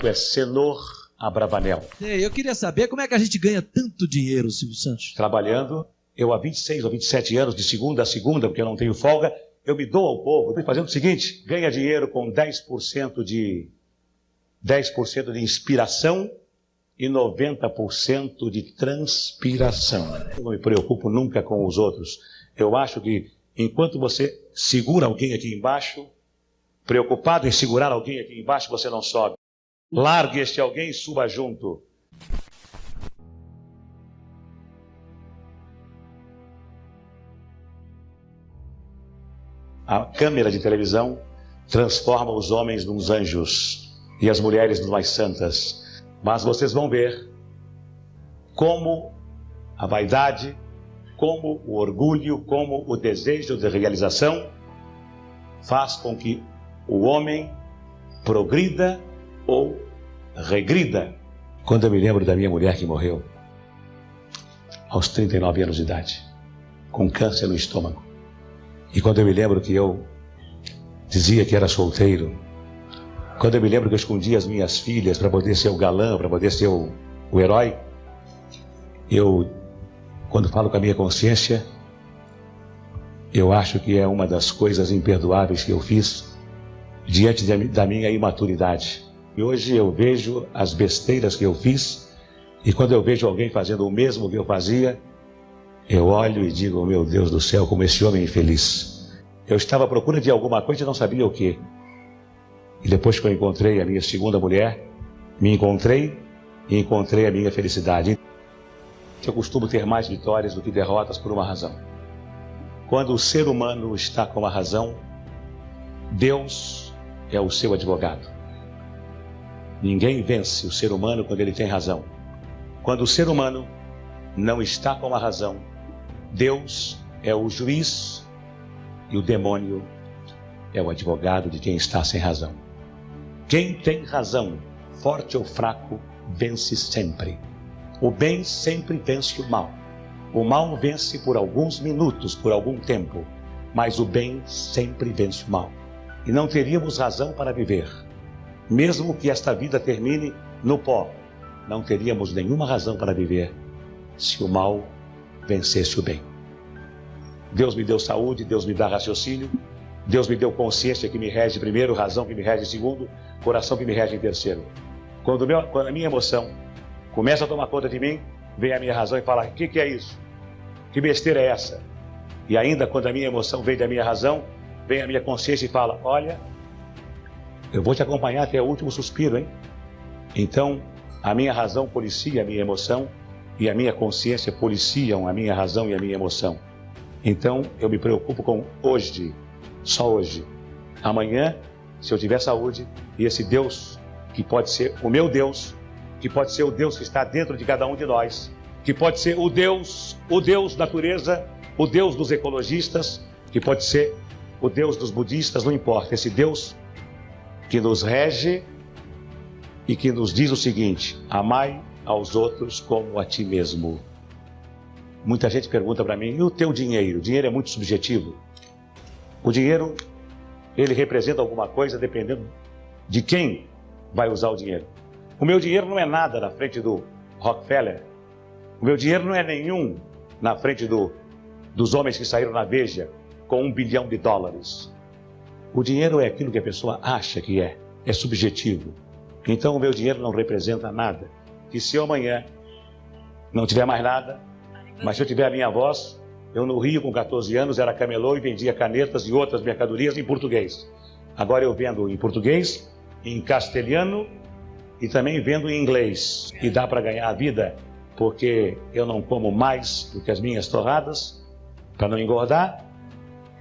completo é Senor Abravanel. Eu queria saber como é que a gente ganha tanto dinheiro, Silvio Santos. Trabalhando, eu há 26 ou 27 anos, de segunda a segunda, porque eu não tenho folga, eu me dou ao povo. Estou fazendo o seguinte, ganha dinheiro com 10% de inspiração e 90% de transpiração. Eu não me preocupo nunca com os outros. Eu acho que enquanto você segura alguém aqui embaixo, preocupado em segurar alguém aqui embaixo, você não sobe. Largue este alguém e suba junto. A câmera de televisão transforma os homens nos anjos e as mulheres nos mais santas. Mas vocês vão ver como a vaidade, como o orgulho, como o desejo de realização faz com que o homem progrida ou regrida. Quando eu me lembro da minha mulher que morreu aos 39 anos de idade, com câncer no estômago, e quando eu me lembro que eu dizia que era solteiro, quando eu me lembro que eu escondia as minhas filhas para poder ser o galã, para poder ser o herói, quando falo com a minha consciência, eu acho que é uma das coisas imperdoáveis que eu fiz diante da minha imaturidade. E hoje eu vejo as besteiras que eu fiz, e quando eu vejo alguém fazendo o mesmo que eu fazia, eu olho e digo, meu Deus do céu, como esse homem é infeliz. Eu estava à procura de alguma coisa e não sabia o que. E depois que eu encontrei a minha segunda mulher, me encontrei e encontrei a minha felicidade. Eu costumo ter mais vitórias do que derrotas por uma razão. Quando o ser humano está com a razão, Deus é o seu advogado. Ninguém vence o ser humano quando ele tem razão. Quando o ser humano não está com a razão, Deus é o juiz e o demônio é o advogado de quem está sem razão. Quem tem razão, forte ou fraco, vence sempre. O bem sempre vence o mal. O mal vence por alguns minutos, por algum tempo, mas o bem sempre vence o mal. E não teríamos razão para viver. Mesmo que esta vida termine no pó, não teríamos nenhuma razão para viver se o mal vencesse o bem. Deus me deu saúde, Deus me dá raciocínio, Deus me deu consciência que me rege primeiro, razão que me rege segundo, coração que me rege em terceiro. Quando a minha emoção começa a tomar conta de mim, vem a minha razão e fala, o que é isso? Que besteira é essa? E ainda quando a minha emoção vem da minha razão, vem a minha consciência e fala, olha, eu vou te acompanhar até o último suspiro, hein? Então, a minha razão policia a minha emoção e a minha consciência policiam a minha razão e a minha emoção. Então, eu me preocupo com hoje, só hoje. Amanhã, se eu tiver saúde, e esse Deus, que pode ser o meu Deus, que pode ser o Deus que está dentro de cada um de nós, que pode ser o Deus natureza, o Deus dos ecologistas, que pode ser o Deus dos budistas, não importa. Esse Deus que nos rege e que nos diz o seguinte, amai aos outros como a ti mesmo. Muita gente pergunta para mim, e o teu dinheiro? O dinheiro é muito subjetivo. O dinheiro, ele representa alguma coisa dependendo de quem vai usar o dinheiro. O meu dinheiro não é nada na frente do Rockefeller. O meu dinheiro não é nenhum na frente dos homens que saíram na Veja com $1 bilhão. O dinheiro é aquilo que a pessoa acha que é subjetivo. Então o meu dinheiro não representa nada. E se eu amanhã não tiver mais nada, mas se eu tiver a minha voz, eu no Rio com 14 anos era camelô e vendia canetas e outras mercadorias em português. Agora eu vendo em português, em castelhano e também vendo em inglês. E dá para ganhar a vida, porque eu não como mais do que as minhas torradas, para não engordar.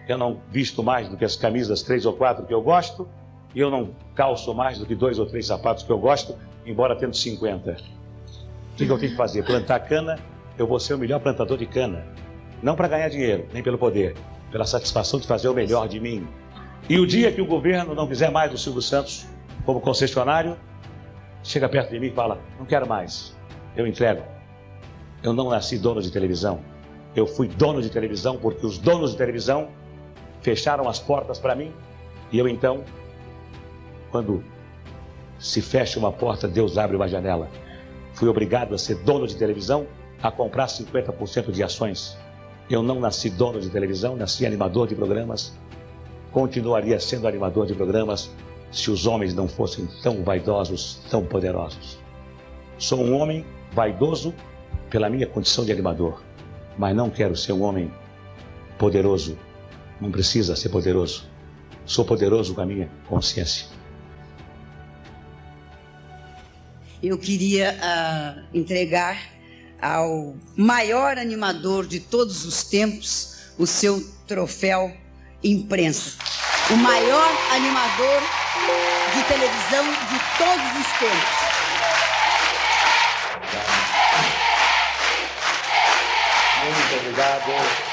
Eu não visto mais do que as camisas 3 ou 4 que eu gosto. E eu não calço mais do que 2 ou 3 sapatos que eu gosto, embora tendo 50. O que eu tenho que fazer? Plantar cana? Eu vou ser o melhor plantador de cana. Não para ganhar dinheiro, nem pelo poder. Pela satisfação de fazer o melhor de mim. E o dia que o governo não quiser mais do Silvio Santos como concessionário, chega perto de mim e fala, não quero mais. Eu entrego. Eu não nasci dono de televisão. Eu fui dono de televisão porque os donos de televisão fecharam as portas para mim. E eu então, quando Se fecha uma porta, Deus abre uma janela. Fui obrigado a ser dono de televisão, a comprar 50% de ações. Eu não nasci dono de televisão, nasci animador de programas. Continuaria sendo animador de programas se os homens não fossem tão vaidosos, tão poderosos. Sou um homem vaidoso pela minha condição de animador, mas não quero ser um homem poderoso. Não precisa ser poderoso. Sou poderoso com a minha consciência. Eu queria entregar ao maior animador de todos os tempos o seu troféu imprensa. O maior animador de televisão de todos os tempos. Muito obrigado.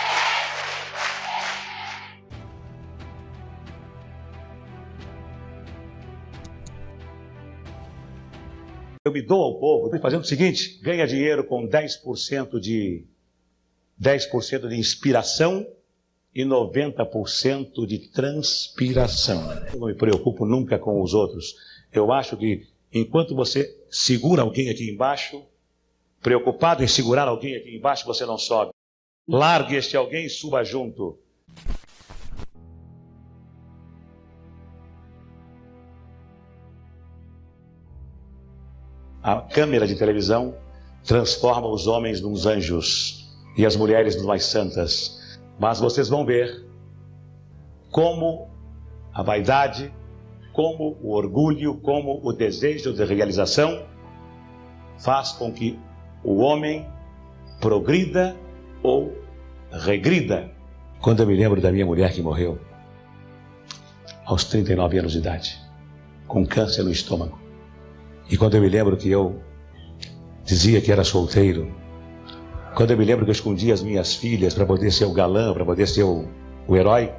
Eu me dou ao povo, estou fazendo o seguinte, ganha dinheiro com 10% de inspiração e 90% de transpiração. Eu não me preocupo nunca com os outros. Eu acho que enquanto você segura alguém aqui embaixo, preocupado em segurar alguém aqui embaixo, você não sobe. Largue este alguém e suba junto. A câmera de televisão transforma os homens nos anjos e as mulheres nos mais santas. Mas vocês vão ver como a vaidade, como o orgulho, como o desejo de realização faz com que o homem progrida ou regrida. Quando eu me lembro da minha mulher que morreu aos 39 anos de idade, com câncer no estômago, e quando eu me lembro que eu dizia que era solteiro, quando eu me lembro que eu escondia as minhas filhas para poder ser o galã, para poder ser o herói,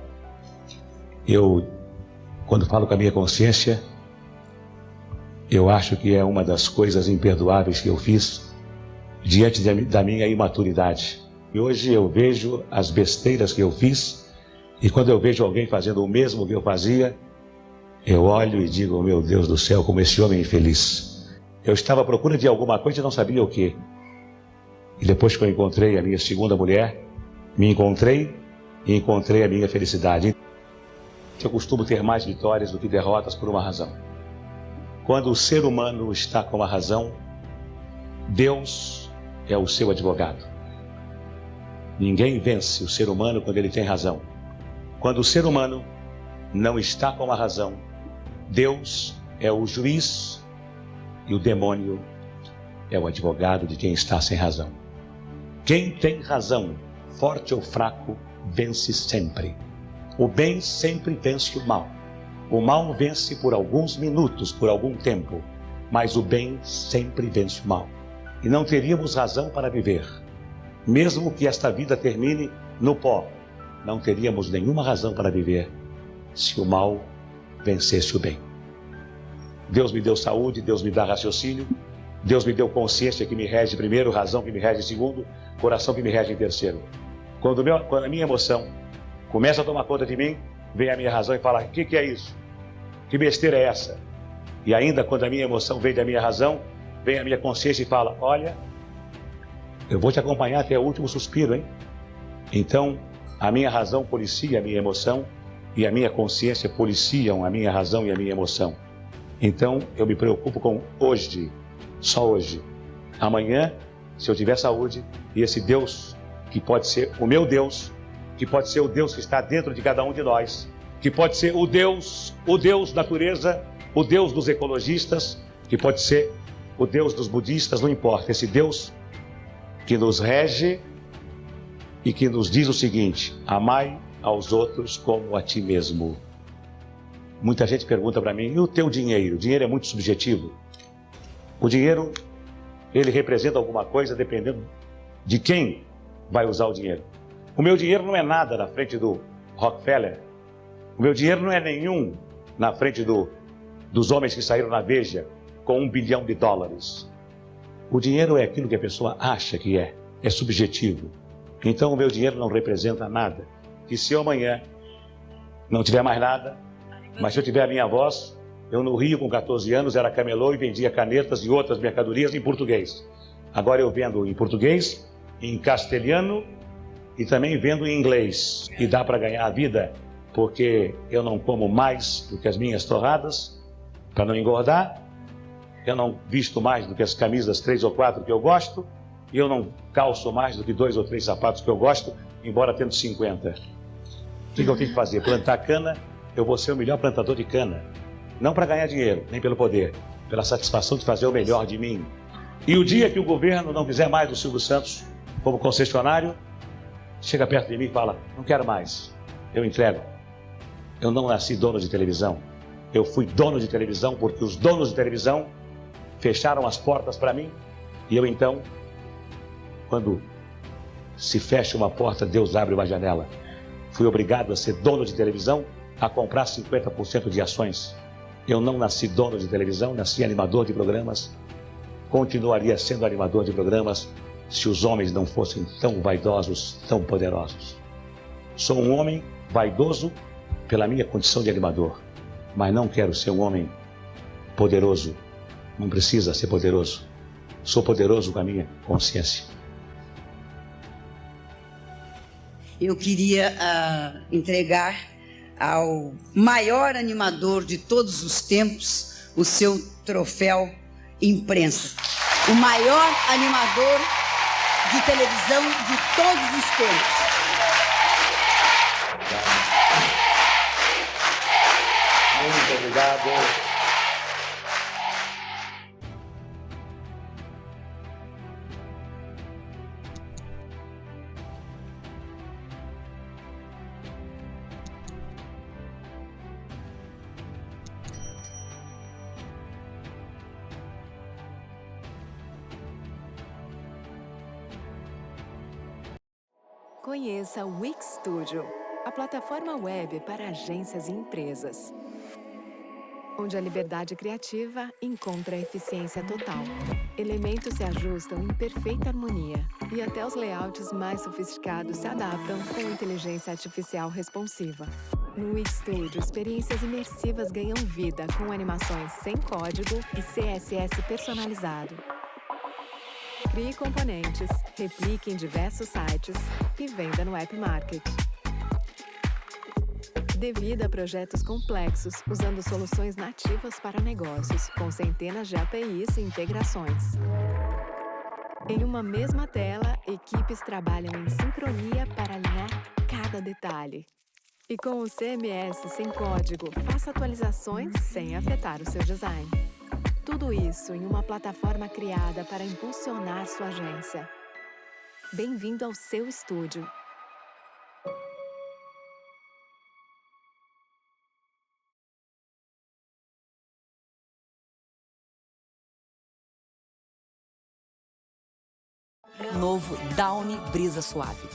quando falo com a minha consciência, eu acho que é uma das coisas imperdoáveis que eu fiz diante da minha imaturidade. E hoje eu vejo as besteiras que eu fiz, e quando eu vejo alguém fazendo o mesmo que eu fazia, eu olho e digo, meu Deus do céu, como esse homem é infeliz. Eu estava à procura de alguma coisa e não sabia o que. E depois que eu encontrei a minha segunda mulher, me encontrei e encontrei a minha felicidade. Eu costumo ter mais vitórias do que derrotas por uma razão. Quando o ser humano está com a razão, Deus é o seu advogado. Ninguém vence o ser humano quando ele tem razão. Quando o ser humano não está com a razão, Deus é o juiz e o demônio é o advogado de quem está sem razão. Quem tem razão, forte ou fraco, vence sempre. O bem sempre vence o mal. O mal vence por alguns minutos, por algum tempo, mas o bem sempre vence o mal. E não teríamos razão para viver. Mesmo que esta vida termine no pó, não teríamos nenhuma razão para viver se o mal vencesse o bem. Deus me deu saúde, Deus me dá raciocínio, Deus me deu consciência que me rege primeiro, razão que me rege segundo, coração que me rege em terceiro. Quando a minha emoção começa a tomar conta de mim, vem a minha razão e fala, o que é isso? Que besteira é essa? E ainda quando a minha emoção vem da minha razão, vem a minha consciência e fala, olha, eu vou te acompanhar até o último suspiro, hein? Então, a minha razão policia a minha emoção e a minha consciência policiam a minha razão e a minha emoção. Então, eu me preocupo com hoje, só hoje. Amanhã, se eu tiver saúde, e esse Deus, que pode ser o meu Deus, que pode ser o Deus que está dentro de cada um de nós, que pode ser o Deus natureza, o Deus dos ecologistas, que pode ser o Deus dos budistas, não importa. Esse Deus que nos rege e que nos diz o seguinte, amai aos outros como a ti mesmo. Muita gente pergunta para mim, e o teu dinheiro? O dinheiro é muito subjetivo. O dinheiro, ele representa alguma coisa dependendo de quem vai usar o dinheiro. O meu dinheiro não é nada na frente do Rockefeller. O meu dinheiro não é nenhum na frente dos homens que saíram na Veja com $1 bilhão. O dinheiro é aquilo que a pessoa acha que é subjetivo. Então o meu dinheiro não representa nada. E se eu amanhã não tiver mais nada, mas se eu tiver a minha voz, Eu no Rio, com 14 anos, era camelô e vendia canetas e outras mercadorias em português. Agora eu vendo em português, em castelhano e também vendo em inglês. E dá para ganhar a vida, porque eu não como mais do que as minhas torradas, para não engordar. Eu não visto mais do que as camisas 3 ou 4 que eu gosto. E eu não calço mais do que 2 ou 3 sapatos que eu gosto, embora tendo 50. O que eu tenho que fazer? Plantar cana. Eu vou ser o melhor plantador de cana. Não para ganhar dinheiro, nem pelo poder. Pela satisfação de fazer o melhor de mim. E o dia que o governo não quiser mais do Silvio Santos como concessionário, chega perto de mim e fala, não quero mais. Eu entrego. Eu não nasci dono de televisão. Eu fui dono de televisão porque os donos de televisão fecharam as portas para mim. E eu então, quando se fecha uma porta, Deus abre uma janela. Fui obrigado a ser dono de televisão, a comprar 50% de ações. Eu não nasci dono de televisão, nasci animador de programas. Continuaria sendo animador de programas se os homens não fossem tão vaidosos, tão poderosos. Sou um homem vaidoso pela minha condição de animador, mas não quero ser um homem poderoso. Não precisa ser poderoso. Sou poderoso com a minha consciência. Eu queria entregar ao maior animador de todos os tempos o seu troféu imprensa. O maior animador de televisão de todos os tempos. Muito obrigado. Conheça o Wix Studio, a plataforma web para agências e empresas, onde a liberdade criativa encontra a eficiência total. Elementos se ajustam em perfeita harmonia e até os layouts mais sofisticados se adaptam com inteligência artificial responsiva. No Wix Studio, experiências imersivas ganham vida com animações sem código e CSS personalizado. Crie componentes, replique em diversos sites e venda no App Market. Dê vida a projetos complexos usando soluções nativas para negócios, com centenas de APIs e integrações. Em uma mesma tela, equipes trabalham em sincronia para alinhar cada detalhe. E com o CMS sem código, faça atualizações sem afetar o seu design. Tudo isso em uma plataforma criada para impulsionar sua agência. Bem-vindo ao seu estúdio. Novo Downy Brisa Suave.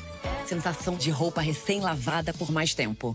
Sensação de roupa recém-lavada por mais tempo.